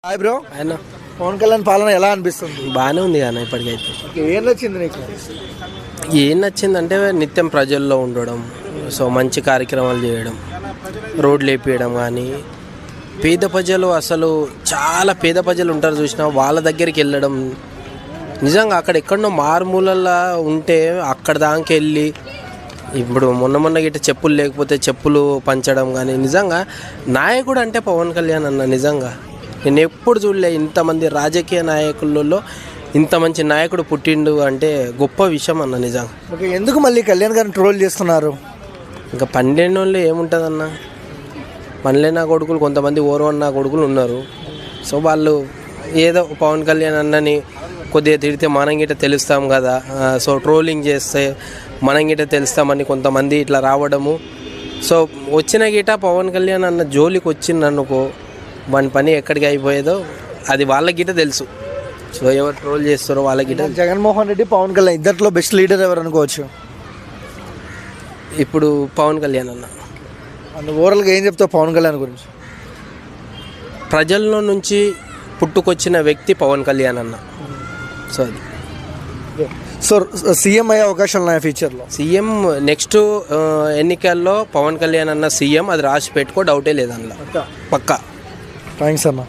Hi bro. ఆయన పవన్ కళ్యాణ్ పాలన ఎలా అనిపిస్తుంది? బాగానే ఉంది కానీ ఇప్పటికైతే. ఏం నచ్చింది నీకు? ఏం నచ్చిందంటే నిత్యం ప్రజల్లో ఉండడం, సో మంచి కార్యక్రమాలు చేయడం, రోడ్లు వేపించడం కానీ, పేద ప్రజలు అసలు చాలా పేద ప్రజలు ఉంటారు చూసినా వాళ్ళ దగ్గరికి వెళ్ళడం, నిజంగా అక్కడ ఎక్కడో మారుమూలలా ఉంటే అక్కడ దానికి వెళ్ళి ఇప్పుడు మొన్న గిట్ట చెప్పులు లేకపోతే చెప్పులు పంచడం కానీ, నిజంగా నాయకుడు అంటే పవన్ కళ్యాణ్ అన్న. నిజంగా నేను ఎప్పుడు చూడలే ఇంతమంది రాజకీయ నాయకులలో ఇంత మంచి నాయకుడు పుట్టిండు అంటే గొప్ప విషయం అన్న నిజంగా. ఓకే, ఎందుకు మళ్ళీ కళ్యాణ్ గారిని ట్రోల్ చేస్తున్నారు? ఇంకా పన్నెండు వాళ్ళు ఏముంటుందన్న, పనిలే నా కొడుకులు కొంతమంది ఓరవన్న కొడుకులు ఉన్నారు. సో వాళ్ళు ఏదో పవన్ కళ్యాణ్ అన్నని కొద్దిగా తిడితే మనం గిట్ట తెలుస్తాం కదా, సో ట్రోలింగ్ చేస్తే మనం గిట్ట తెలుస్తామని కొంతమంది ఇట్లా రావడము. సో వచ్చిన గిట పవన్ కళ్యాణ్ అన్న జోలికి వచ్చిందనుకో మన పని ఎక్కడికి అయిపోయేదో అది వాళ్ళ గిట తెలుసు. సో ఎవరు ట్రోల్ చేస్తారో వాళ్ళ గిట. జగన్మోహన్ రెడ్డి, పవన్ కళ్యాణ్ ఇద్దరిలో బెస్ట్ లీడర్ ఎవరు అనుకోవచ్చు? ఇప్పుడు పవన్ కళ్యాణ్ అన్న. అందుకు ఓవరాల్గా ఏం చెప్తావు పవన్ కళ్యాణ్ గురించి? ప్రజల్లో నుంచి పుట్టుకొచ్చిన వ్యక్తి పవన్ కళ్యాణ్ అన్న. సో అది సో సీఎం అయ్యే అవకాశాలు ఉన్నాయి ఫ్యూచర్లో? సీఎం నెక్స్ట్ ఎన్నికల్లో పవన్ కళ్యాణ్ అన్న సీఎం, అది రాసి పెట్టుకో, డౌటే లేదు అందులో, పక్కా. థ్యాంక్స్ అన్న.